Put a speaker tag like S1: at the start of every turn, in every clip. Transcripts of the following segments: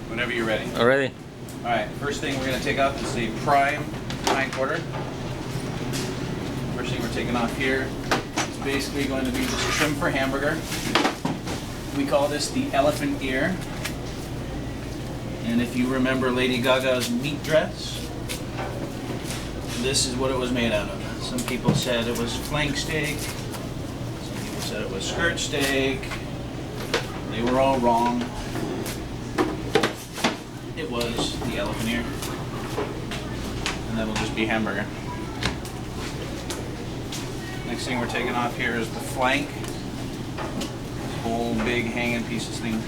S1: Whenever you're ready.
S2: Already?
S1: Alright, first thing we're going to take off is the prime hindquarter. First thing we're taking off here is basically going to be just trim for hamburger. We call this the elephant ear. And if you remember Lady Gaga's meat dress, this is what it was made out of. Some people said it was flank steak. Some people said it was skirt steak. They were all wrong. It was the elephant ear. And that'll just be hamburger. Next thing we're taking off here is the flank. This whole big hanging pieces thing.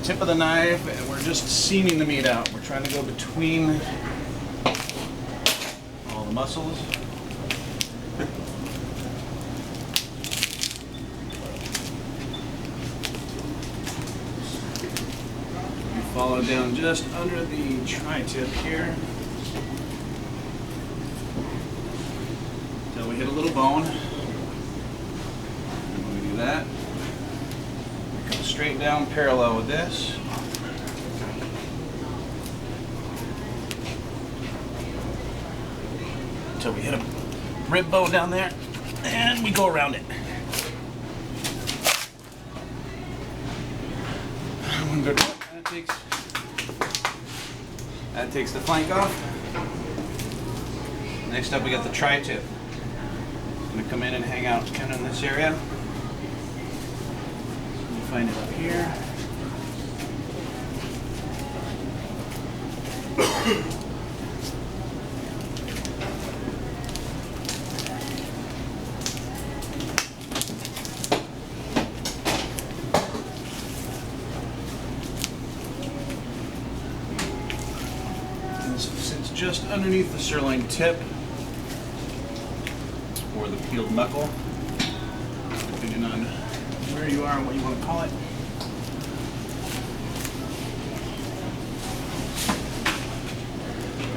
S1: Tip of the knife, and we're just seaming the meat out. We're trying to go between all the muscles. We follow down just under the tri-tip here until we hit a little bone. And when we do that, straight down parallel with this. Until we hit a rib bone down there, and we go around it. One good one. That takes the flank off. Next up we got the tri-tip. I'm going to come in and hang out kind of in this area. Find it up here. This sits just underneath the sirloin tip, or the peeled knuckle, depending on where you are and what you want to call it.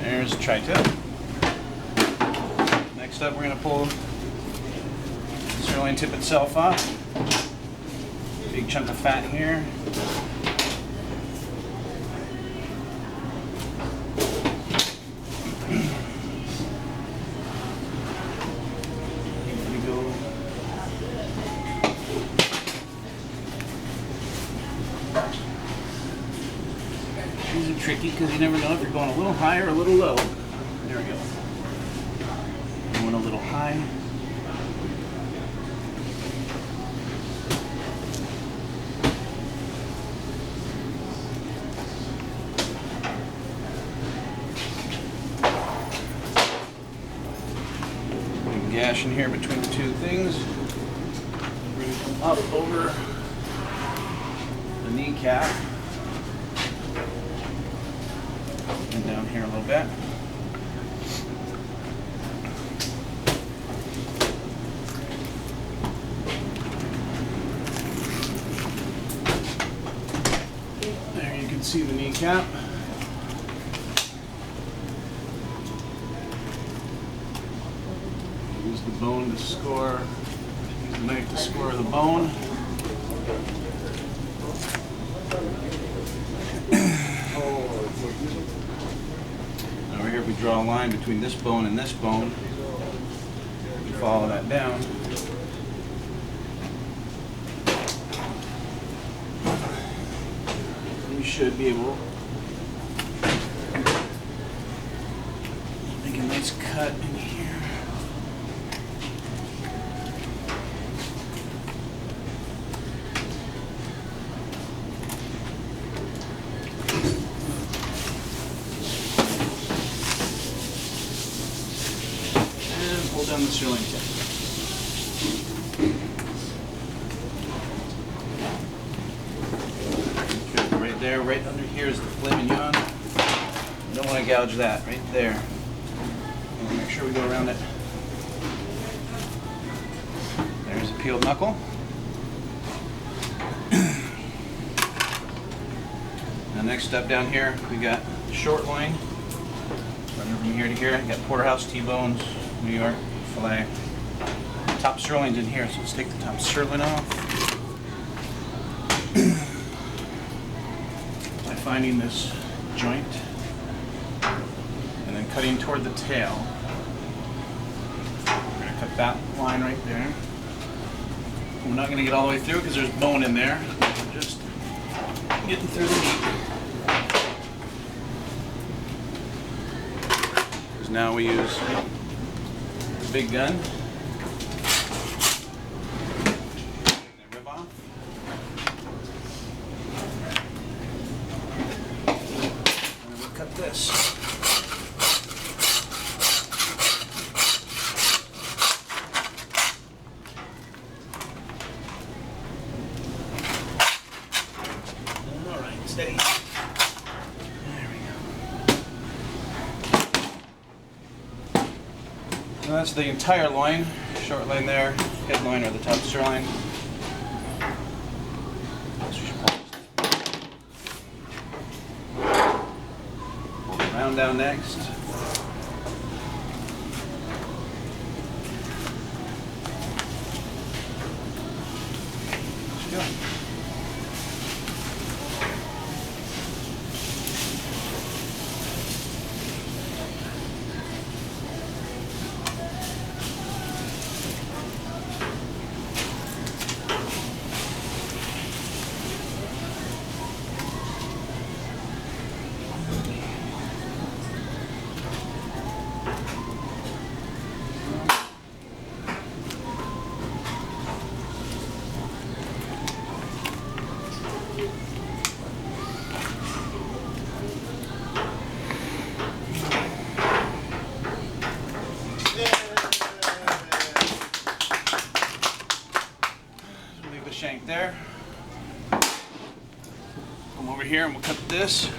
S1: There's a tri-tip. Next up, we're going to pull the sirloin tip itself off. Big chunk of fat here. These are tricky because you never know if you're going a little high or a little low. There we go. Going a little high. Big gash in here between the two things. Bring it up over the kneecap. And down here a little bit. There you can see the kneecap. Use the bone to score, use the knife to score the bone. Over here, if we draw a line between this bone and this bone, we follow that down. You should be able to make a nice cut in here. Pull down the sirloin tip. Okay, right there, right under here is the filet mignon. You don't want to gouge that, right there. And make sure we go around it. There's a peeled knuckle. The next step down here, we got short loin. Running from here to here, I got porterhouse, T-bones, New York, filet. Top sirloin's in here, so let's take the top sirloin off. By finding this joint and then cutting toward the tail. We're going to cut that line right there. We're not going to get all the way through because there's bone in there. We're just getting through the meat. Because now we use the big gun. Rib off. And then we'll cut this. Steady. There we go. And that's the entire loin. Short loin there, head loin or the top sirloin. Pull the round down next. Let's go. Leave the shank there. Come over here and we'll cut this.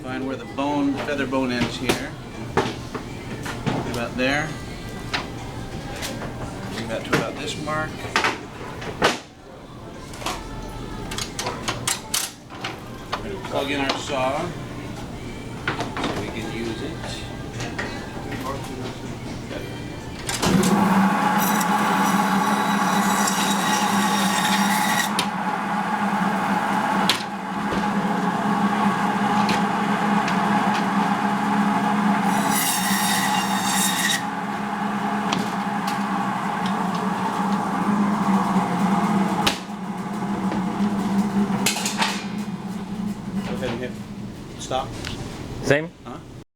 S1: Find where the bone, feather bone ends here. About there. Bring that to about this mark. We're going to plug in our saw so we can use it. Go ahead and hit stop.
S2: Same?
S1: Huh?